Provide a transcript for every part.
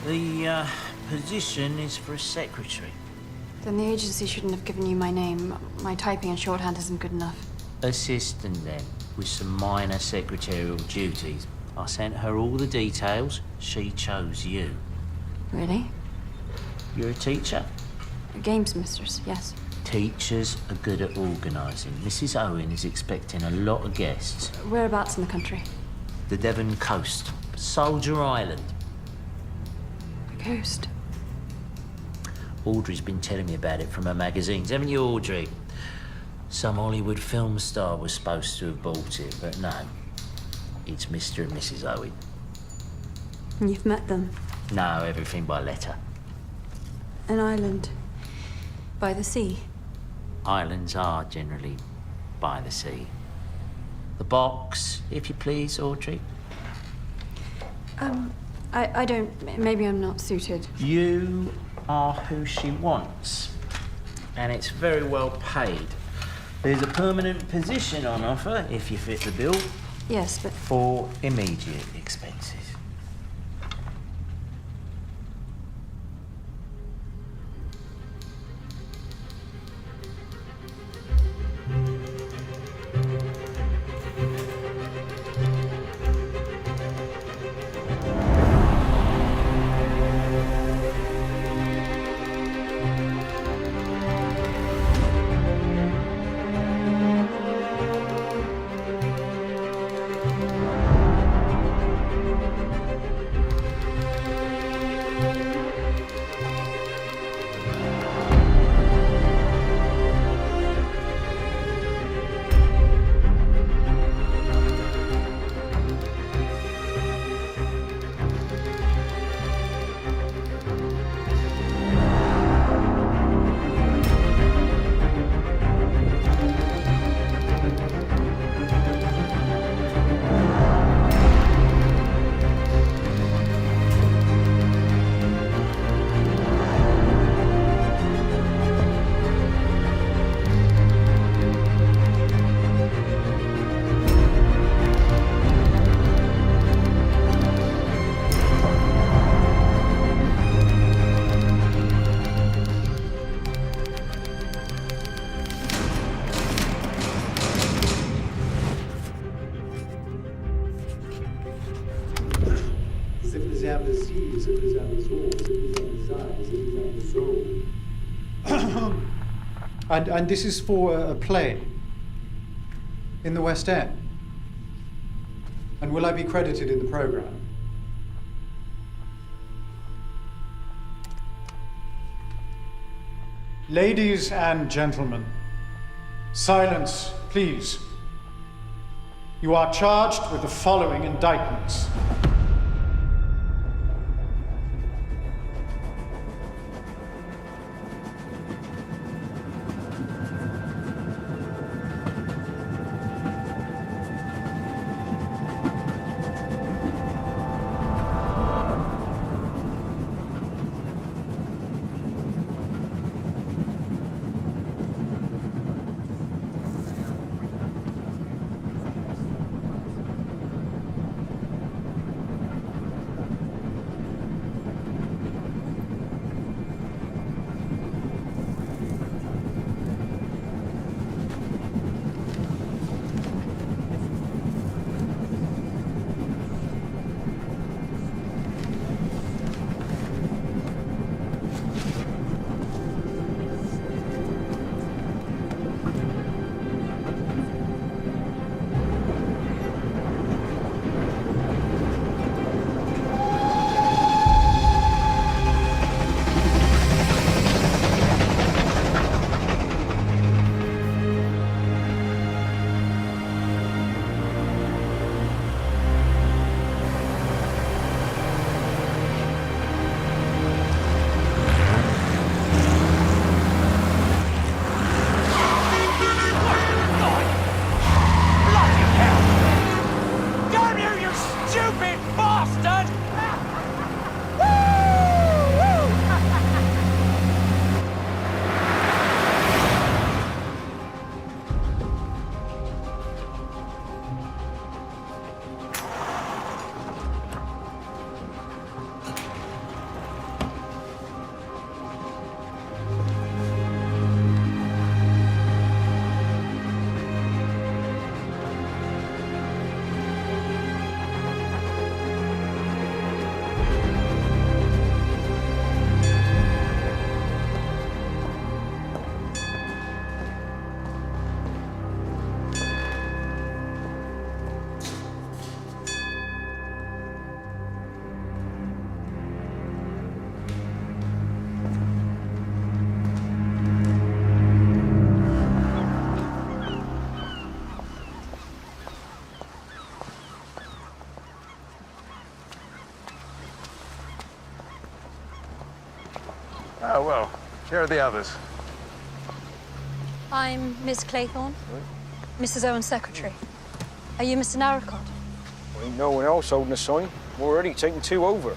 The position is for a secretary. Then the agency shouldn't have given you my name. My typing and shorthand isn't good enough. Assistant then, with some minor secretarial duties. I sent her all the details. She chose you. Really? You're a teacher? A games mistress, yes. Teachers are good at organising. Mrs Owen is expecting a lot of guests. Whereabouts in the country? The Devon coast. Soldier Island. The coast. Audrey's been telling me about it from her magazines, haven't you, Audrey? Some Hollywood film star was supposed to have bought it, but no. It's Mr. and Mrs. Owen. You've met them? No, everything by letter. An island. By the sea? Islands are generally by the sea. The box, if you please, Audrey. I don't... Maybe I'm not suited. You are who she wants. And it's very well paid. There's a permanent position on offer, if you fit the bill. Yes, but... For immediate expenses. And this is for a play in the West End. And will I be credited in the programme? Ladies and gentlemen, silence, please. You are charged with the following indictments. Oh, well, here are the others. I'm Miss Claythorne, Mrs U.N. secretary. Are you Mr. Narracott? Well, ain't no one else holding a sign. We're already taking two over.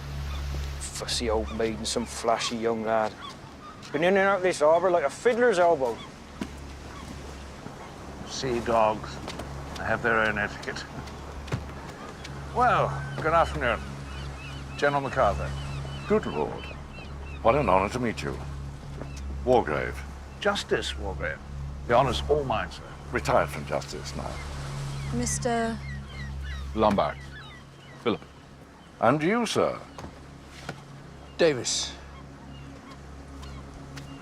Fussy old maid and some flashy young lad. Been in and out this harbour like a fiddler's elbow. Sea dogs. They have their own etiquette. Well, good afternoon. General MacArthur. Good Lord. What an honor to meet you. Wargrave. Justice, Wargrave. The honor's all mine, sir. Retired from justice now. Mr. Lombard. Philip. And you, sir? Davis.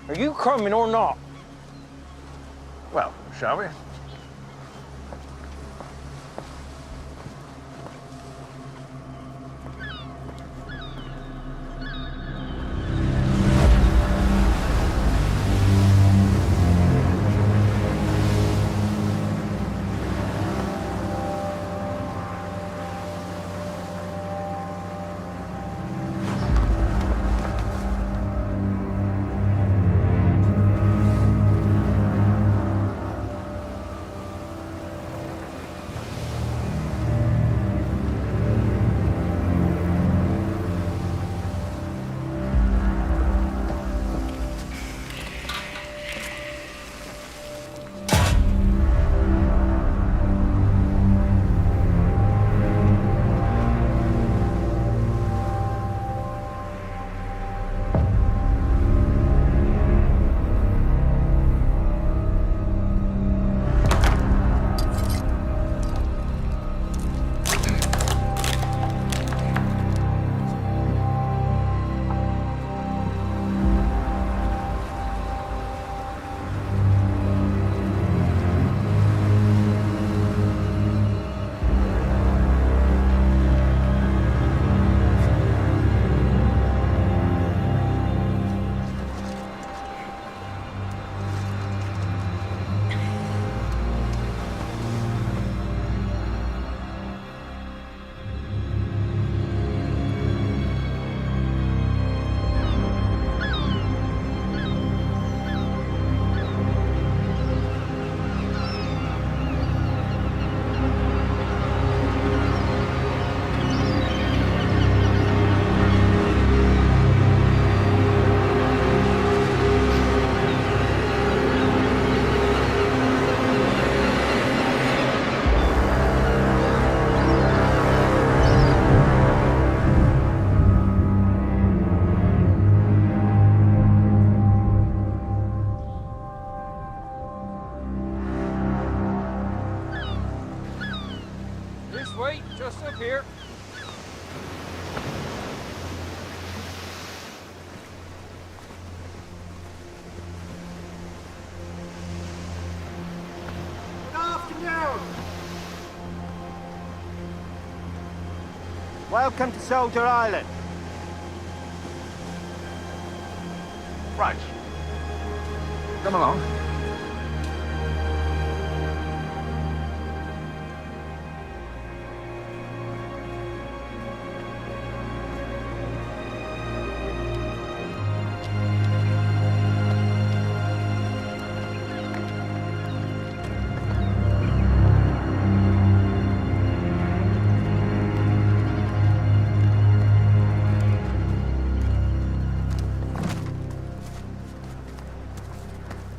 Are you coming or not? Well, shall we? Wait, just up here. Good afternoon. Welcome to Soldier Island. Right. Come along.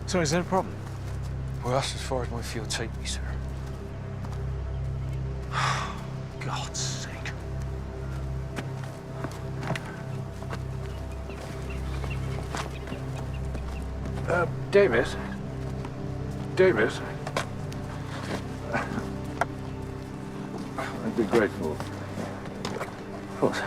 So is there a problem? Well, that's as far as my field take me, sir. God's sake. Davis? Davis? I'd be grateful. Of course.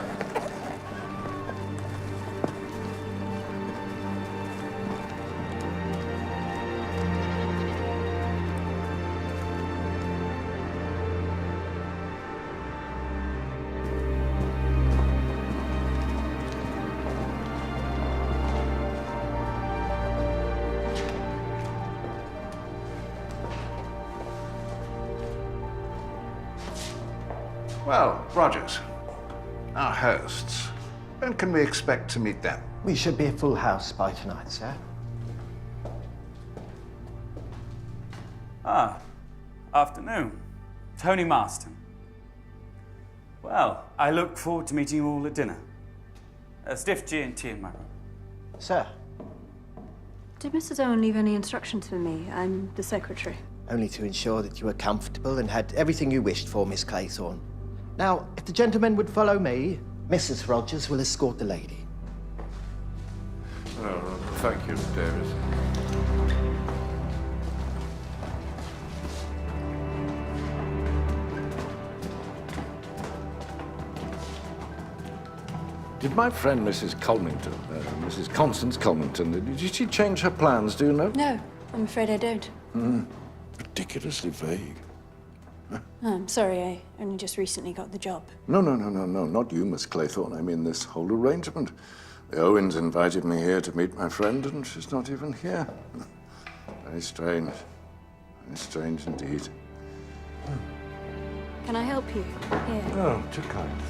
Well, Rogers, our hosts. When can we expect to meet them? We should be a full house by tonight, sir. Ah, afternoon. Tony Marston. Well, I look forward to meeting you all at dinner. A stiff G&T in my room. Sir? Did Mrs Owen leave any instructions for me? I'm the secretary. Only to ensure that you were comfortable and had everything you wished for, Miss Claythorne. Now, if the gentlemen would follow me, Mrs. Rogers will escort the lady. Oh, thank you, Davis. Did my friend Mrs. Mrs. Constance Culmington, did she change her plans, do you know? No, I'm afraid I don't. Ridiculously vague. Oh, I'm sorry, I only just recently got the job. No, not you, Miss Claythorne. I mean this whole arrangement. The Owens invited me here to meet my friend, and she's not even here. Very strange. Very strange indeed. Can I help you? Here. Oh, too kind.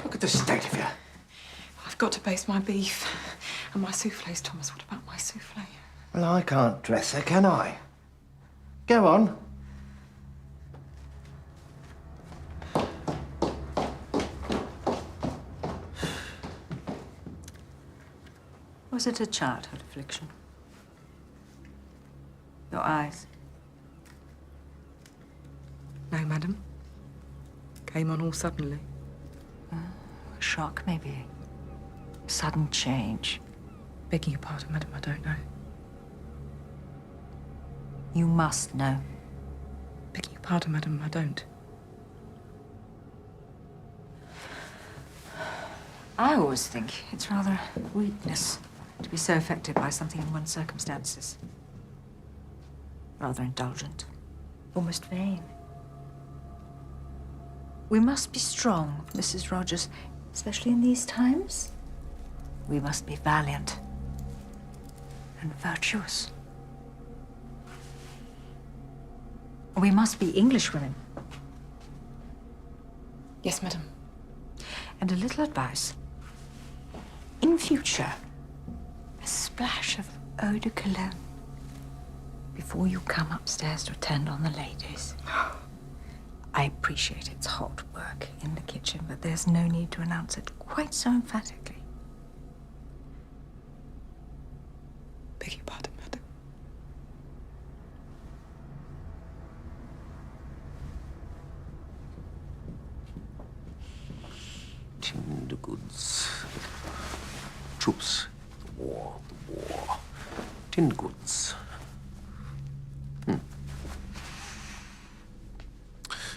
Look at the state of you. I've got to baste my beef. And my soufflés, Thomas. What about my soufflé? Well, I can't dress her, can I? Go on. Was it a childhood affliction? Your eyes? No, madam. Came on all suddenly. A shock, maybe. Sudden change. Begging your pardon, madam, I don't know. You must know. Begging your pardon, madam, I don't. I always think it's rather weakness to be so affected by something in one's circumstances. Rather indulgent. Almost vain. We must be strong, Mrs. Rogers, especially in these times. We must be valiant and virtuous. We must be English women. Yes, madam. And a little advice. In future, a splash of eau de cologne before you come upstairs to attend on the ladies. I appreciate it's hot work in the kitchen, but there's no need to announce it quite so emphatically. Beg your pardon, madam. Tinned goods. Troops. The war. Tinned goods.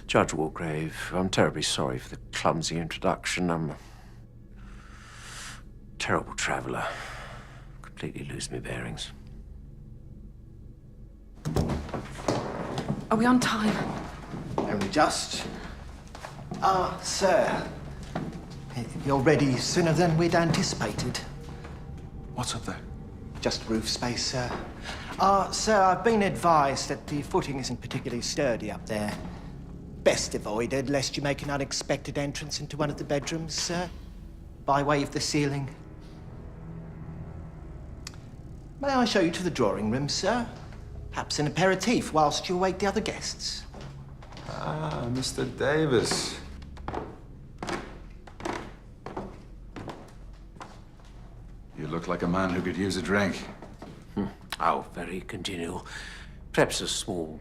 Judge Walgrave, I'm terribly sorry for the clumsy introduction. I'm a terrible traveller. Completely lose my bearings. Are we on time? Only just. Sir. You're ready sooner than we'd anticipated. What's up there? Just roof space, sir. Sir, I've been advised that the footing isn't particularly sturdy up there. Best avoided, lest you make an unexpected entrance into one of the bedrooms, sir. By way of the ceiling. May I show you to the drawing room, sir? Perhaps an aperitif whilst you await the other guests. Ah, Mr. Davis. You look like a man who could use a drink. Oh, very congenial. Perhaps a small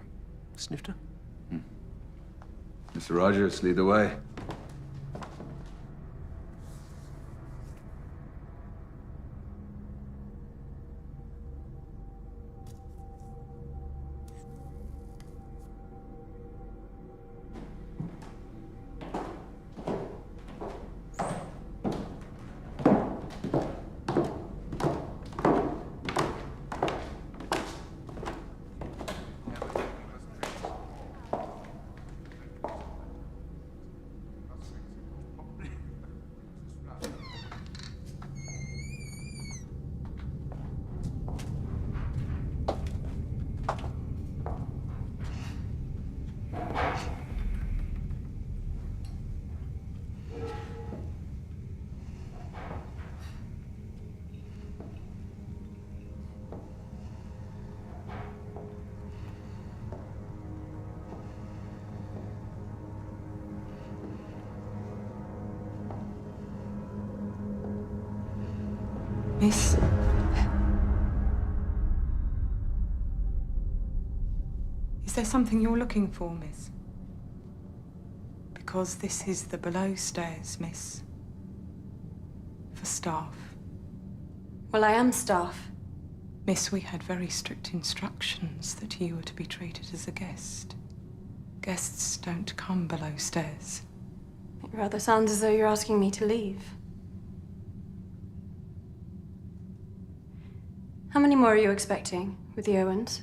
snifter? Mr. Rogers, lead the way. Miss? Is there something you're looking for, miss? Because this is the below stairs, miss. For staff. Well, I am staff. Miss, we had very strict instructions that you were to be treated as a guest. Guests don't come below stairs. It rather sounds as though you're asking me to leave. How many more are you expecting with the Owens?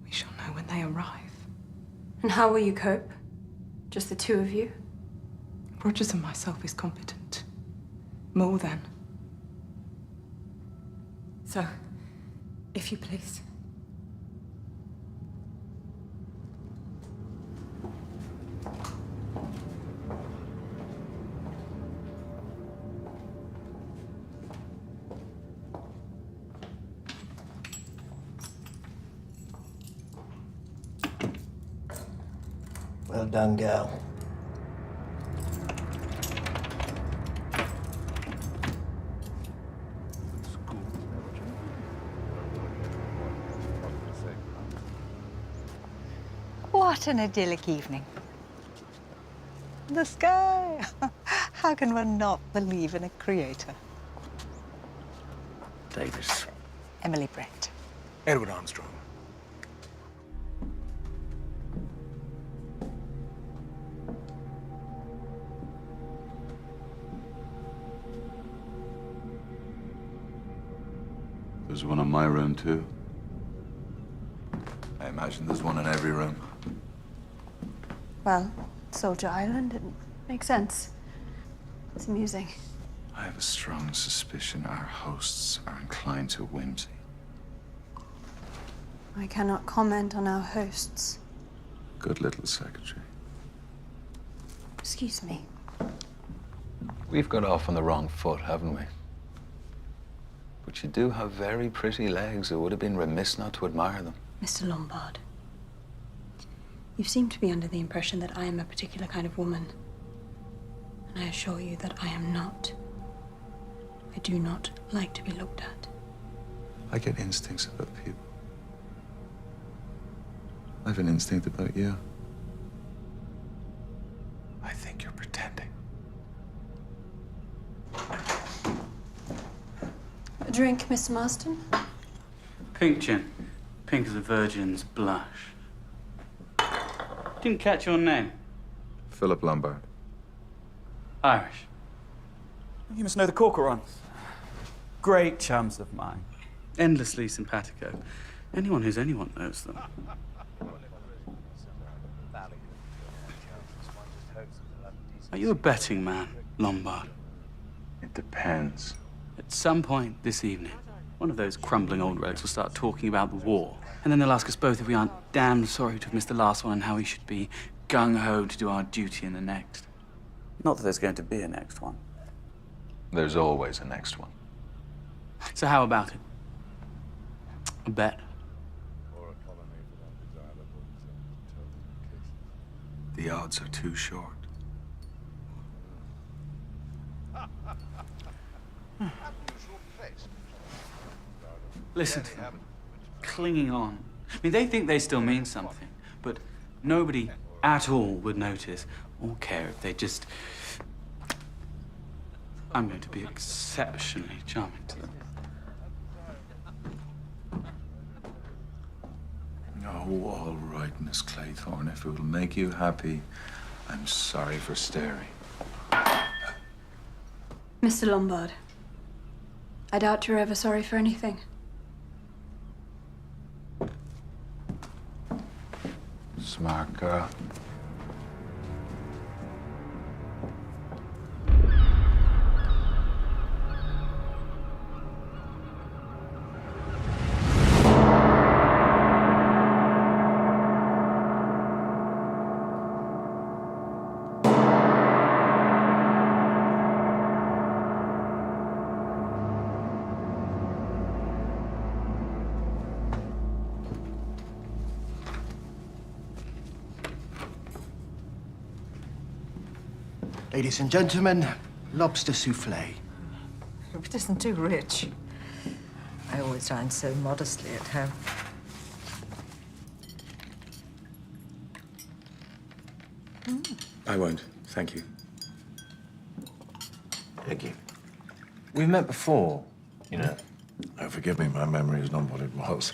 We shall know when they arrive. And how will you cope? Just the two of you? Rogers and myself is competent. More than. So, if you please. Well done, girl. What an idyllic evening. The sky. How can one not believe in a creator? Davis. Emily Brett. Edward Armstrong. There's one in my room, too. I imagine there's one in every room. Well, Soldier Island, it makes sense. It's amusing. I have a strong suspicion our hosts are inclined to whimsy. I cannot comment on our hosts. Good little secretary. Excuse me. We've got off on the wrong foot, haven't we? But you do have very pretty legs. It would have been remiss not to admire them. Mr. Lombard, you seem to be under the impression that I am a particular kind of woman. And I assure you that I am not. I do not like to be looked at. I get instincts about people. I have an instinct about you. I think you're pretending. A drink, Mr. Marston? Pink gin. Pink as a virgin's blush. Didn't catch your name. Philip Lombard. Irish. You must know the Corcorans. Great chums of mine. Endlessly simpatico. Anyone who's anyone knows them. Are you a betting man, Lombard? It depends. At some point this evening, one of those crumbling old rogues will start talking about the war. And then they'll ask us both if we aren't damned sorry to have missed the last one and how we should be gung-ho to do our duty in the next. Not that there's going to be a next one. There's always a next one. So how about it? A bet? The odds are too short. Listen to them. Clinging on. I mean, they think they still mean something, but nobody at all would notice or care if they just... I'm going to be exceptionally charming to them. Oh, all right, Miss Claythorne. If it will make you happy, I'm sorry for staring. Mr. Lombard, I doubt you're ever sorry for anything. Smart girl. Ladies and gentlemen, lobster souffle. Hope it isn't too rich. I always dine so modestly at home. I won't, thank you. Thank you. We've met before, you know. Oh, forgive me, my memory is not what it was.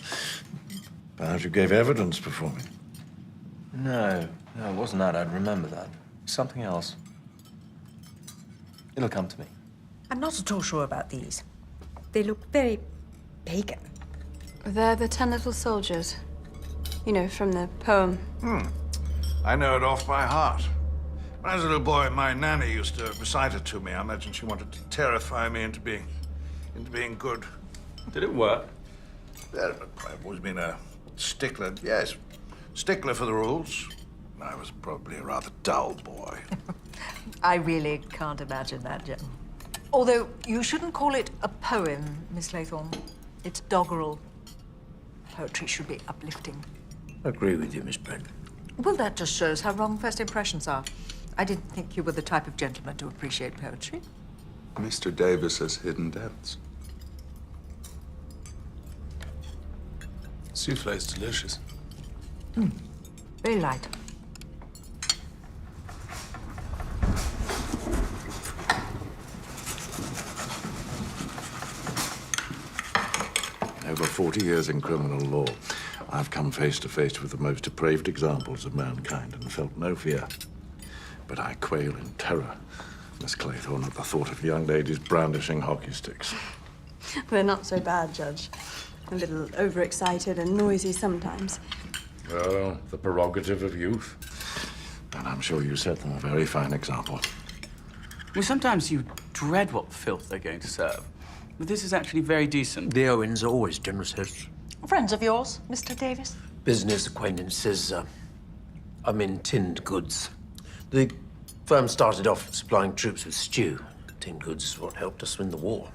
Perhaps you gave evidence before me. No, it wasn't that. I'd remember that. Something else. It'll come to me. I'm not at all sure about these. They look very pagan. They're the 10 little soldiers. You know, from the poem. I know it off by heart. When I was a little boy, my nanny used to recite it to me. I imagine she wanted to terrify me into being good. Did it work? Yeah, I've always been a stickler. Yes, stickler for the rules. I was probably a rather dull boy. I really can't imagine that, Jim. Although you shouldn't call it a poem, Miss Claythorne. It's doggerel. Poetry should be uplifting. I agree with you, Miss Brent. Well, that just shows how wrong first impressions are. I didn't think you were the type of gentleman to appreciate poetry. Mr. Davis has hidden depths. Souffle's delicious. Very light. Over 40 years in criminal law, I've come face to face with the most depraved examples of mankind and felt no fear. But I quail in terror, Miss Claythorne, at the thought of young ladies brandishing hockey sticks. They're not so bad, Judge. A little overexcited and noisy sometimes. Well, the prerogative of youth. And I'm sure you set them a very fine example. Well, sometimes you dread what filth they're going to serve. But this is actually very decent. The Owens are always generous hosts. Friends of yours, Mr. Davis? Business acquaintances. I'm in tinned goods. The firm started off supplying troops with stew. Tinned goods is what helped us win the war.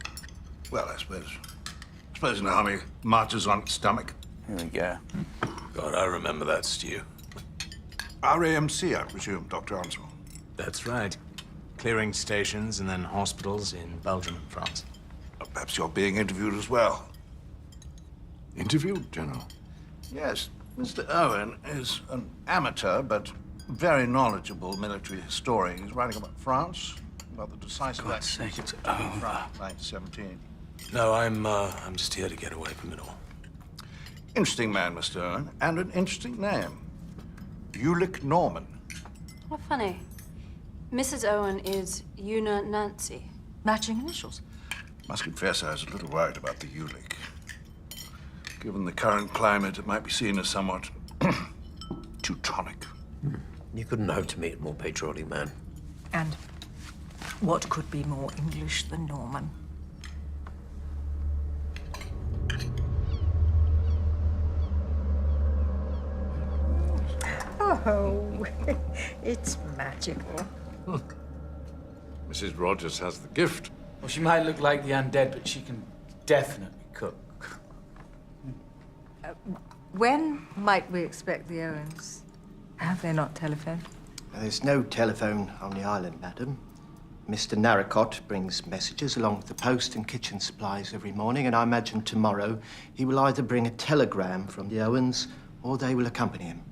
Well, I suppose an army marches on its stomach. Here we go. God, I remember that stew. RAMC, I presume, Dr. Armstrong. That's right. Clearing stations and then hospitals in Belgium and France. Perhaps you're being interviewed as well. Interviewed, General? Yes. Mr. Owen is an amateur but very knowledgeable military historian. He's writing about France, about the decisive actions of France, 1917. No, I'm just here to get away from it all. Interesting man, Mr. Owen, and an interesting name. Ulick Norman. How funny. Mrs. Owen is Una Nancy. Matching initials. Must confess I was a little worried about the Ulick. Given the current climate, it might be seen as somewhat Teutonic. You couldn't hope to meet a more patriotic man. And what could be more English than Norman? Oh, it's magical. Mrs. Rogers has the gift. Well, she might look like the undead, but she can definitely cook. When might we expect the Owens? Have they not telephoned? There's no telephone on the island, madam. Mr. Narracott brings messages along with the post and kitchen supplies every morning, and I imagine tomorrow he will either bring a telegram from the Owens or they will accompany him.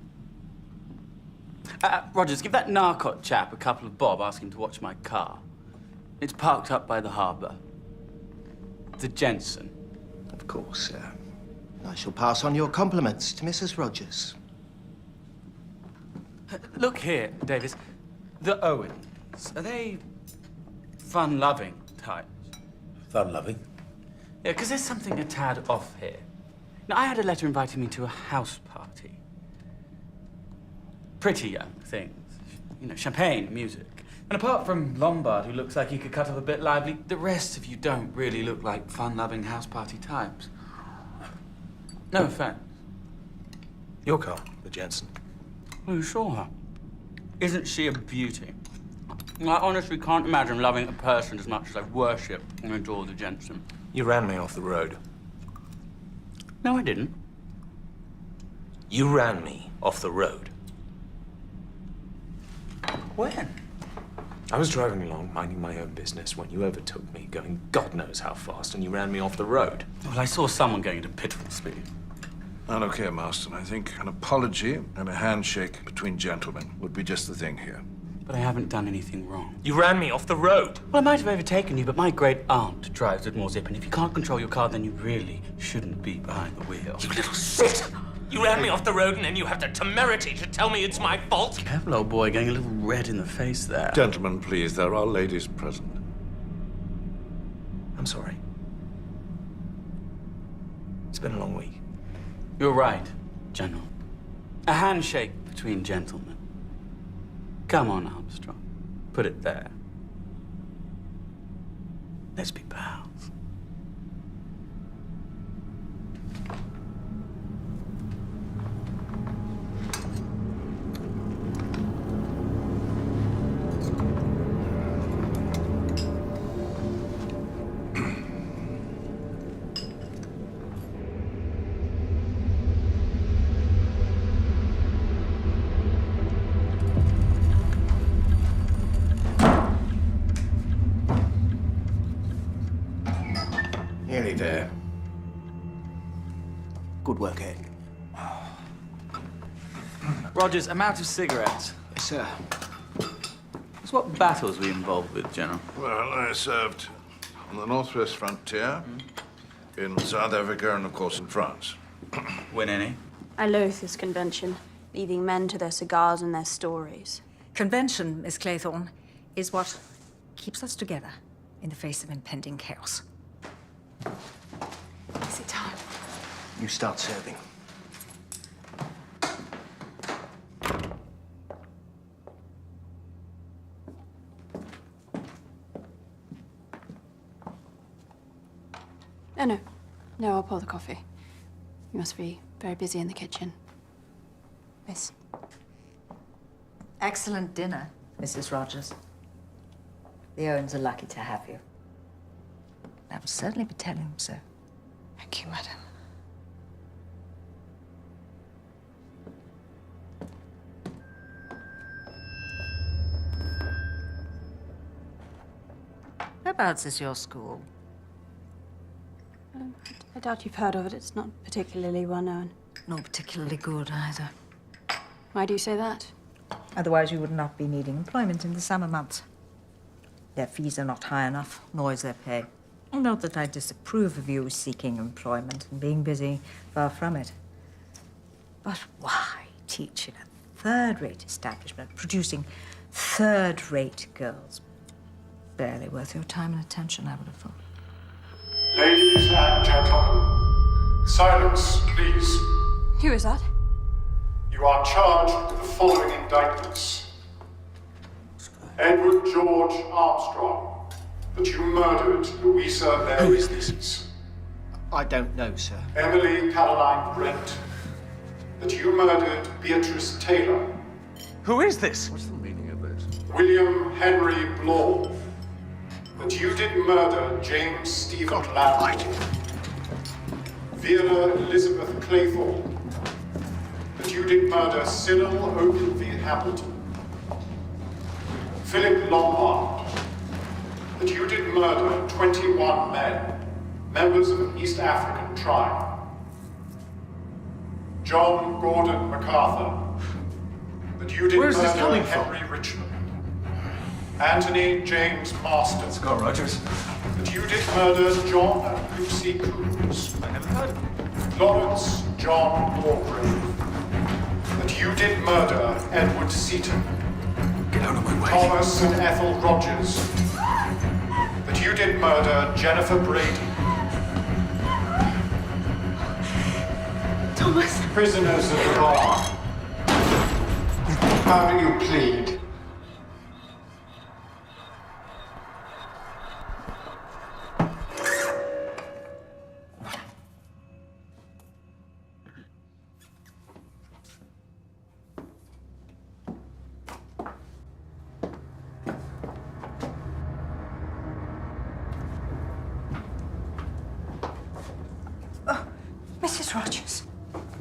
Rogers, give that Narcot chap a couple of bob, ask him to watch my car. It's parked up by the harbour. The Jensen. Of course, sir. I shall pass on your compliments to Mrs. Rogers. Look here, Davis. The Owens, are they fun-loving types? Fun-loving? Yeah, because there's something a tad off here. Now, I had a letter inviting me to a house party. Pretty young things. You know, champagne, music. And apart from Lombard, who looks like he could cut up a bit lively, the rest of you don't really look like fun-loving house party types. No offense. Your car, the Jensen. Oh, you saw her? Isn't she a beauty? I honestly can't imagine loving a person as much as I worship and adore the Jensen. You ran me off the road. No, I didn't. You ran me off the road. When? I was driving along, minding my own business, when you overtook me, going God knows how fast, and you ran me off the road. Well, I saw someone going at pitiful speed. I don't care, Marston. I think an apology and a handshake between gentlemen would be just the thing here. But I haven't done anything wrong. You ran me off the road. Well, I might have overtaken you, but my great aunt drives with more zip, and if you can't control your car, then you really shouldn't be behind the wheel. You little shit! You ran me off the road, and then you have the temerity to tell me it's my fault? Careful, old boy, getting a little red in the face there. Gentlemen, please, there are ladies present. I'm sorry. It's been a long week. You're right, General. A handshake between gentlemen. Come on, Armstrong. Put it there. Let's be pals. Nearly there. Good work, Ed. Rogers, I'm out of cigarettes. Yes, sir. So what battles were you involved with, General? Well, I served on the northwest frontier, in South Africa, and of course in France. Win any? I loathe this convention, leaving men to their cigars and their stories. Convention, Miss Claythorne, is what keeps us together in the face of impending chaos. Is it time? You start serving. Oh, no. No, I'll pour the coffee. You must be very busy in the kitchen. Miss. Excellent dinner, Mrs. Rogers. The Owens are lucky to have you. I will certainly be telling them so. Thank you, madam. Whereabouts is your school? I doubt you've heard of it. It's not particularly well known. Not particularly good either. Why do you say that? Otherwise, you would not be needing employment in the summer months. Their fees are not high enough, nor is their pay. Not that I disapprove of you seeking employment and being busy, far from it. But why teach in a third-rate establishment, producing third-rate girls? Barely worth your time and attention, I would have thought. Ladies and gentlemen, silence, please. Who is that? You are charged with the following indictments. Edward George Armstrong, that you murdered Louisa Mary. Who is this? I don't know, sir. Emily Caroline Brent, that you murdered Beatrice Taylor. Who is this? What's the meaning of this? William Henry Blaw, that you did murder James Stephen Lambert. Vera Elizabeth Claythorne, that you did murder Cyril Ogilvy Hamilton. Philip Lombard, that you did murder 21 men, members of an East African tribe. John Gordon MacArthur, that you did murder Henry Richmond. Anthony James Marston. Let's go, Rogers. That you did murder John and Lucy Coombs. I haven't heard of him. Lawrence John Wargrave. That you did murder Edward Seaton. Get out of my way. Thomas and Ethel Rogers. That you did murder Jennifer Brady. Thomas. Prisoners of the bar. How do you plead? Mrs. Rogers.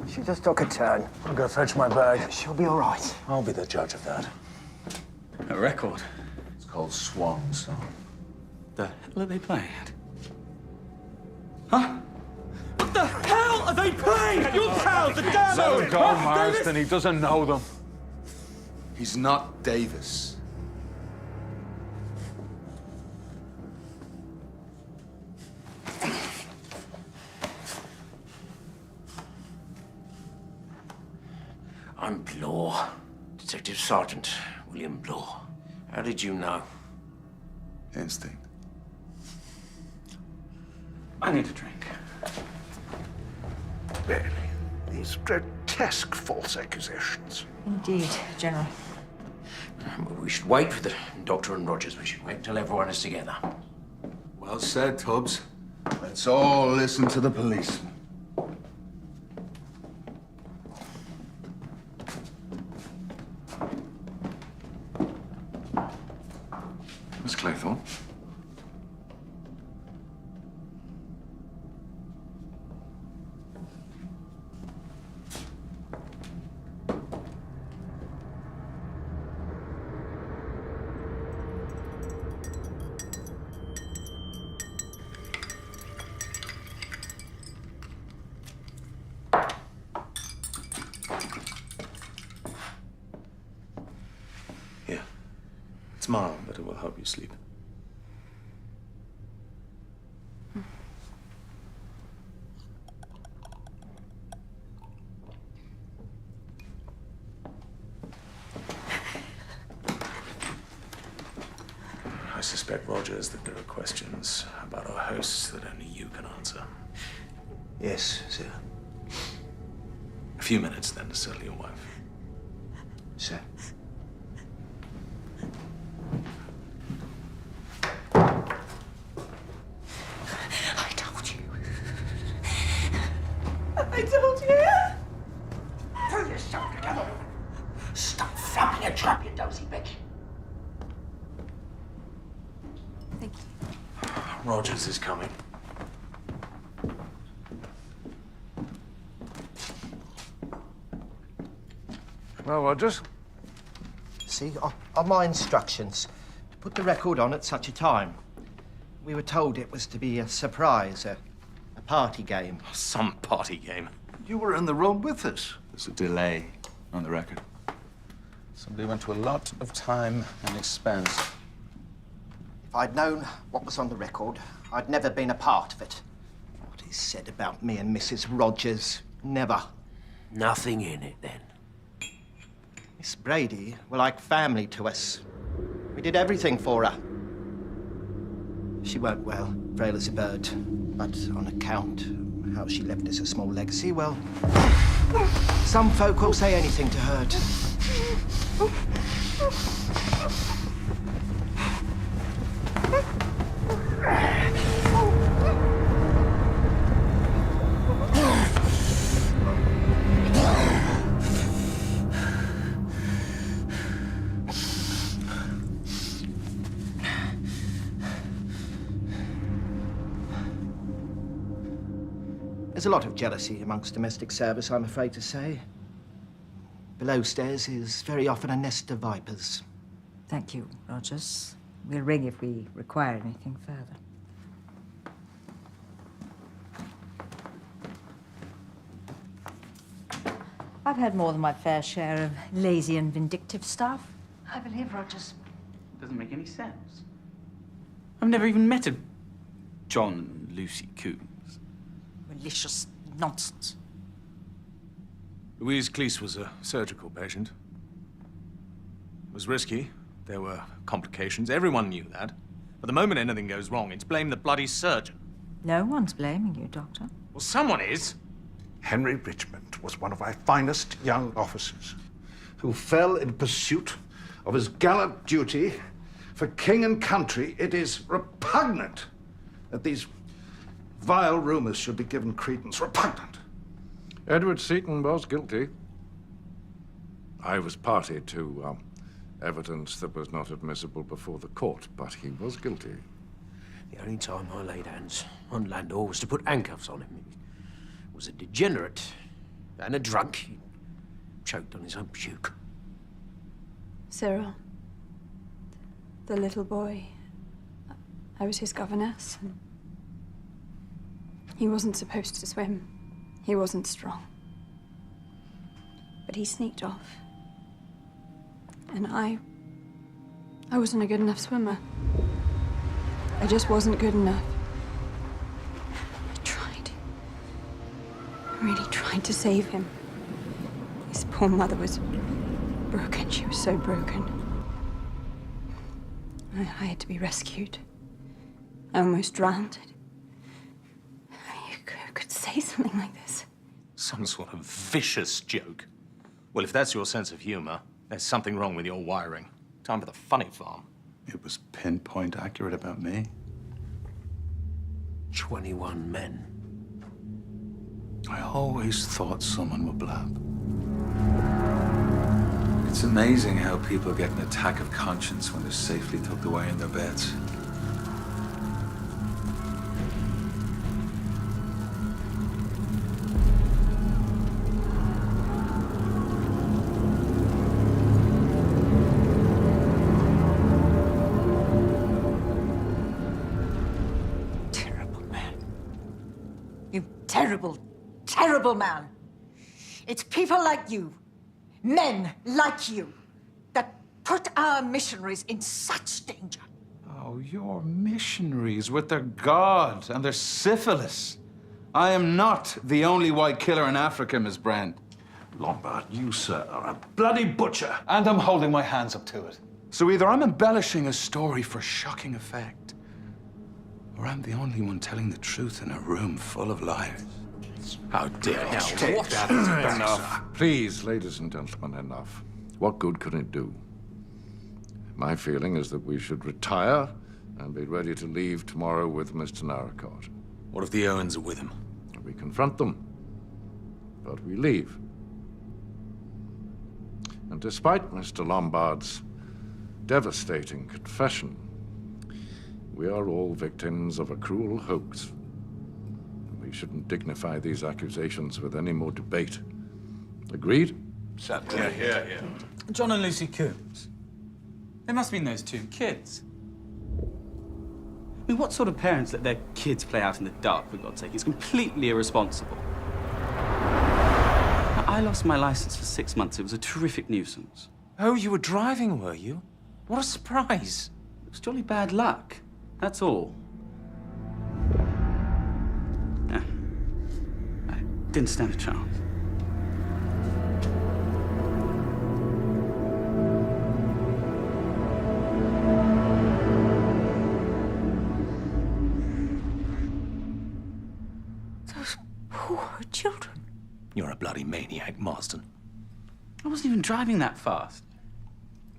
She just took a turn. I'll go fetch my bag. She'll be all right. I'll be the judge of that. A record? It's called Swan Song. The hell are they playing at? Huh? What the hell are they playing at? Your pals, the damn Let him go, Huh, Marston. He doesn't know them. He's not Davis. I'm Blaw. Detective Sergeant William Blaw. How did you know? Instinct. I need a drink. Really? These grotesque false accusations. Indeed, General. We should wait for the Doctor and Rogers. We should wait until everyone is together. Well said, Tubbs. Let's all listen to the policeman. Miss Claythorne? Here. It's mild, but it will help you sleep. I suspect, Rogers, that there are questions about our hosts that only you can answer. Yes, sir. A few minutes, then, to settle your wife. Sir. I told you. I told in a trap, you dozy bitch. Thank you. Rogers is coming. Well, Rogers? See, on my instructions, to put the record on at such a time. We were told it was to be a surprise, a party game. Some party game. You were in the room with us. There's a delay on the record. Somebody went to a lot of time and expense. If I'd known what was on the record, I'd never been a part of it. What is said about me and Mrs. Rogers, never. Nothing in it, then. Miss Brady were like family to us. We did everything for her. She weren't well, frail as a bird, but on account of how she left us a small legacy, well, some folk will say anything to hurt. There's a lot of jealousy amongst domestic service, I'm afraid to say. Below stairs is very often a nest of vipers. Thank you, Rogers. We'll ring if we require anything further. I've had more than my fair share of lazy and vindictive staff, I believe, Rogers. Doesn't make any sense. I've never even met a John and Lucy Coombs. Malicious nonsense. Louise Cleese was a surgical patient. It was risky. There were complications. Everyone knew that. But the moment anything goes wrong, it's blame the bloody surgeon. No one's blaming you, Doctor. Well, someone is. Henry Richmond was one of our finest young officers who fell in pursuit of his gallant duty for king and country. It is repugnant that these vile rumors should be given credence. Repugnant. Edward Seton was guilty. I was party to evidence that was not admissible before the court, but he was guilty. The only time I laid hands on Landor was to put handcuffs on him. He was a degenerate and a drunk. He choked on his own puke. Cyril, the little boy, I was his governess. And he wasn't supposed to swim. He wasn't strong. But he sneaked off. And I wasn't a good enough swimmer. I just wasn't good enough. I tried. I really tried to save him. His poor mother was broken. She was so broken. I had to be rescued. I almost drowned. You could say something like this. Some sort of vicious joke. Well, if that's your sense of humor, there's something wrong with your wiring. Time for the funny farm. It was pinpoint accurate about me. 21 men. I always thought someone would blab. It's amazing how people get an attack of conscience when they're safely tucked away in their beds. Terrible, terrible man. It's people like you, men like you, that put our missionaries in such danger. Oh, your missionaries with their God and their syphilis. I am not the only white killer in Africa, Miss Brand. Lombard, you, sir, are a bloody butcher. And I'm holding my hands up to it. So either I'm embellishing a story for shocking effect, or I'm the only one telling the truth in a room full of liars. How dare you? Take that as enough. Please, ladies and gentlemen, enough. What good could it do? My feeling is that we should retire and be ready to leave tomorrow with Mr. Narracott. What if the Owens are with him? We confront them, but we leave. And despite Mr. Lombard's devastating confession, we are all victims of a cruel hoax. We shouldn't dignify these accusations with any more debate. Agreed? Certainly. Yeah. John and Lucy Coombs. They must have been those two kids. I mean, what sort of parents let their kids play out in the dark, for God's sake? It's completely irresponsible. Now, I lost my license for 6 months. It was a terrific nuisance. Oh, you were driving, were you? What a surprise. It was jolly bad luck. That's all. Yeah. I didn't stand a chance. Those poor children. You're a bloody maniac, Marston. I wasn't even driving that fast.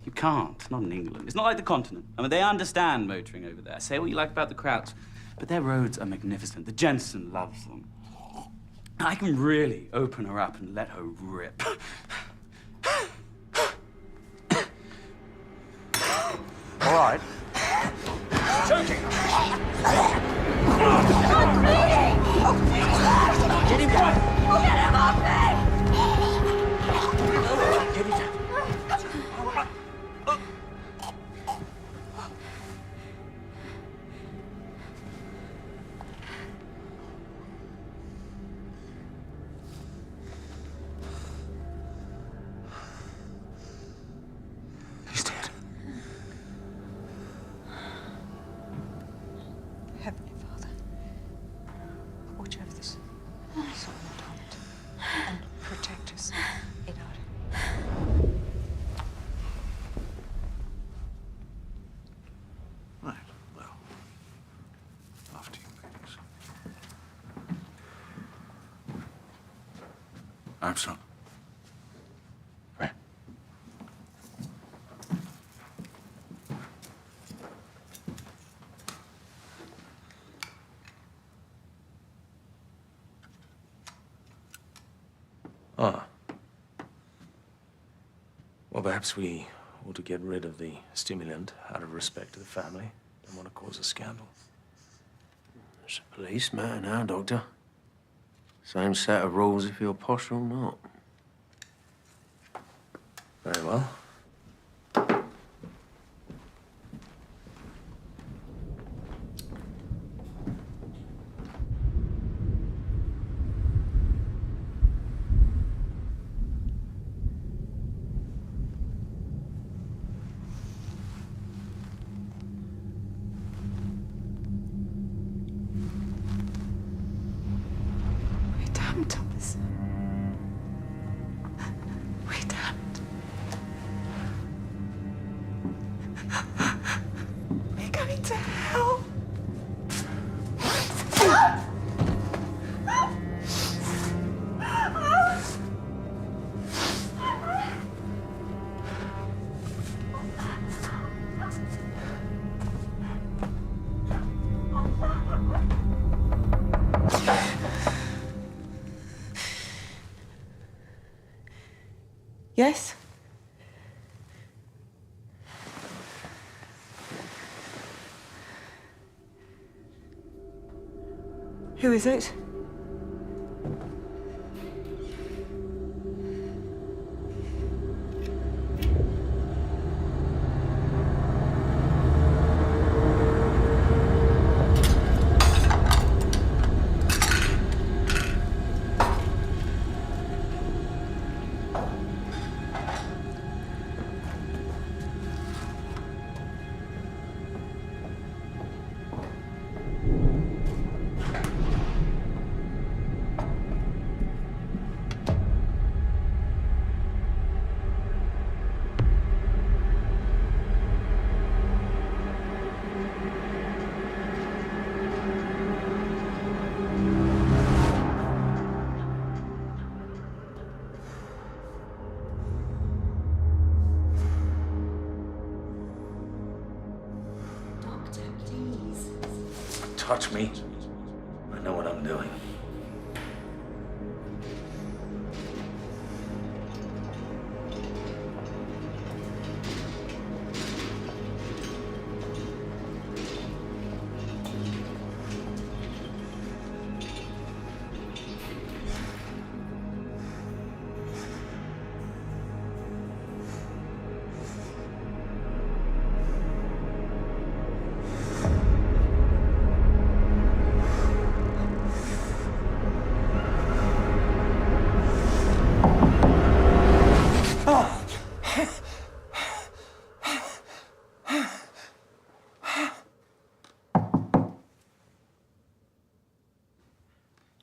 You can't, not in England. It's not like the continent. I mean, they understand motoring over there. Say what you like about the crowds, but their roads are magnificent. The Jensen loves them. I can really open her up and let her rip. All right. Choking! Get him down! Get him off me! Get him down. He's dead. Heavenly Father, watch over this solemn atonement and protect us in our... Right, well, after you, ladies. Armstrong. Ah. Well, perhaps we ought to get rid of the stimulant out of respect to the family. Don't want to cause a scandal. It's a police matter now, Doctor. Same set of rules if you're posh or not. Very well. We're damned, Thomas. We're damned. We're going to hell. Yes? Who is it? Touch me. I know what I'm doing.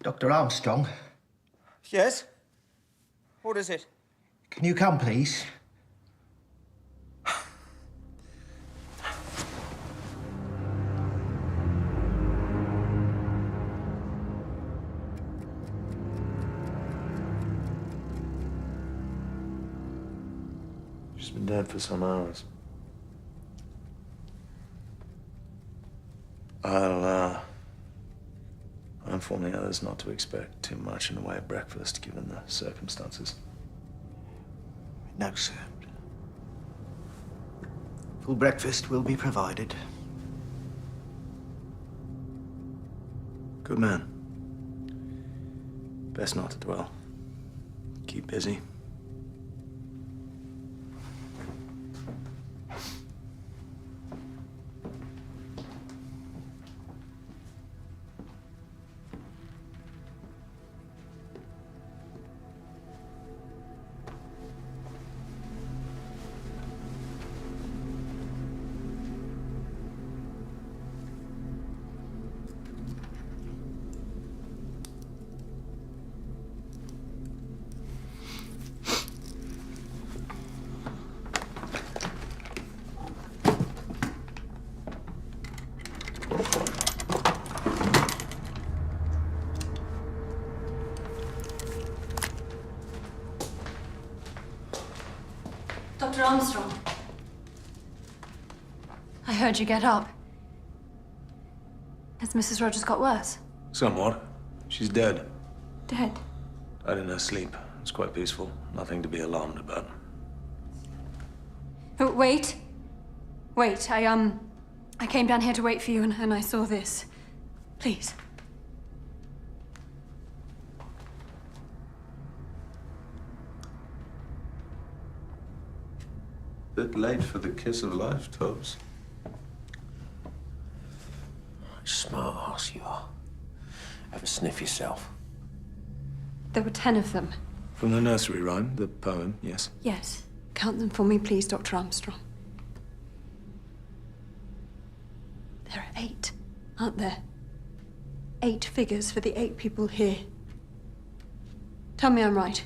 Dr. Armstrong. Yes? What is it? Can you come, please? She's been dead for some hours. I'll inform the others not to expect too much in the way of breakfast, given the circumstances. No, sir. Full breakfast will be provided. Good man. Best not to dwell. Keep busy. Dr. Armstrong. I heard you get up. Has Mrs. Rogers got worse? Somewhat. She's dead. Dead? Died in her sleep. It's quite peaceful. Nothing to be alarmed about. Oh, wait. Wait, I came down here to wait for you and I saw this. Please. Bit late for the kiss of life, Tubbs. Smart ass you are. Have a sniff yourself. There were 10 of them. From the nursery rhyme, the poem, yes. Yes. Count them for me, please, Dr. Armstrong. There are 8, aren't there? 8 figures for the 8 people here. Tell me I'm right.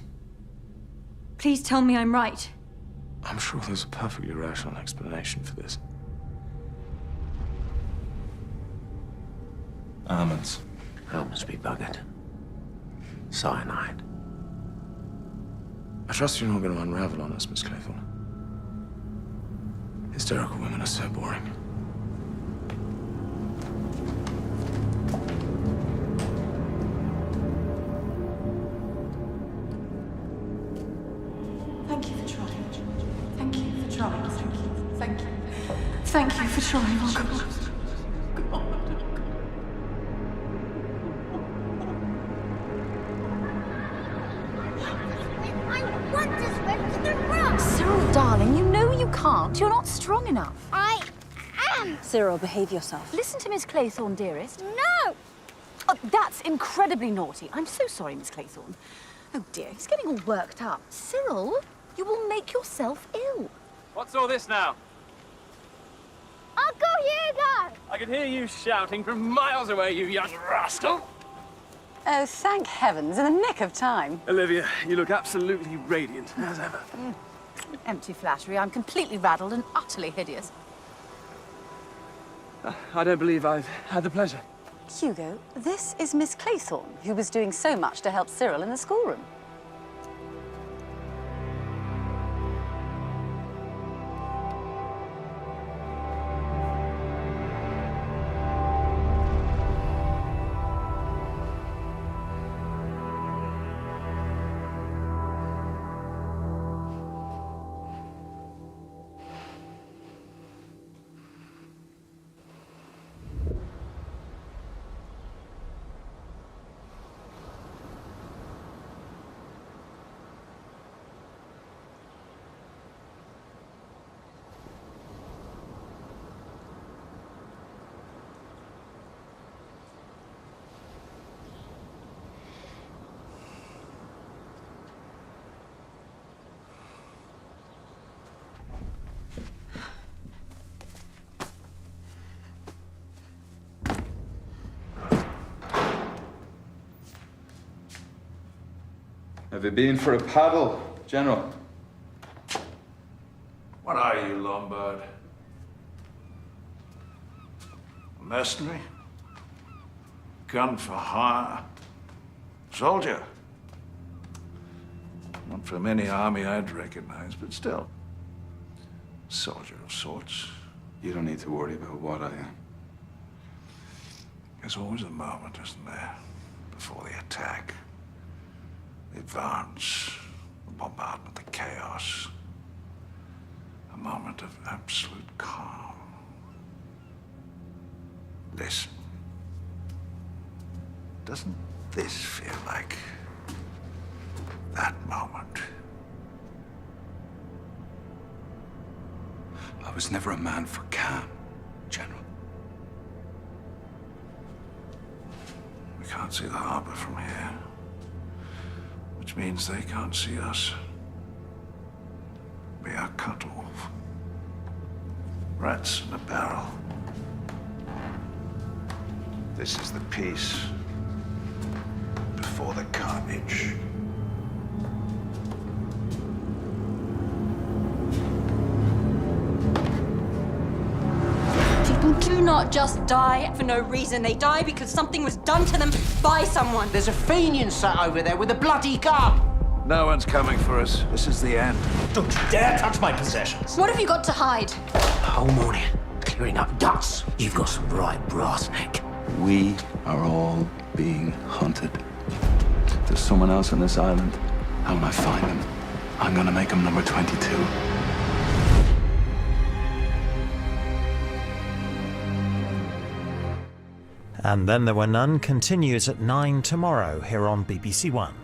Please tell me I'm right. I'm sure there's a perfectly rational explanation for this. Almonds. Almonds be buggered. Cyanide. I trust you're not going to unravel on us, Miss Claythorne. Hysterical women are so boring. Thank you for trying. Thank you for trying. Thank you. Thank you. Thank you for trying. Oh, come on. Cyril, darling, you know you can't. You're not strong enough. I am. Cyril, behave yourself. Listen to Miss Claythorne, dearest. No! Oh, that's incredibly naughty. I'm so sorry, Miss Claythorne. Oh, dear, he's getting all worked up. Cyril, you will make yourself ill. What's all this now? Uncle Hugo! I can hear you shouting from miles away, you young rascal. Oh, thank heavens, in the nick of time. Olivia, you look absolutely radiant, as ever. Empty flattery. I'm completely raddled and utterly hideous. I don't believe I've had the pleasure. Hugo, this is Miss Claythorne, who was doing so much to help Cyril in the schoolroom. Have you been for a paddle, General? What are you, Lombard? A mercenary? Gun for hire? Soldier? Not from any army I'd recognize, but still. Soldier of sorts. You don't need to worry about what I am. There's always a moment, isn't there? Before the attack. The advance, the bombardment, the chaos. A moment of absolute calm. Listen. Doesn't this feel like that moment? I was never a man for calm, General. We can't see the harbor from here. Which means they can't see us. We are cut off. Rats in a barrel. This is the peace before the carnage. People do not just die for no reason. They die because something was done to them by someone. There's a Fenian sat over there with a bloody gun. No one's coming for us. This is the end. Don't you dare touch my possessions. What have you got to hide? Whole morning, clearing up dust. You've got some right brass neck. We are all being hunted. If there's someone else on this island, and when I find him, I'm gonna make him number 22. And Then There Were None continues at 9 tomorrow here on BBC One.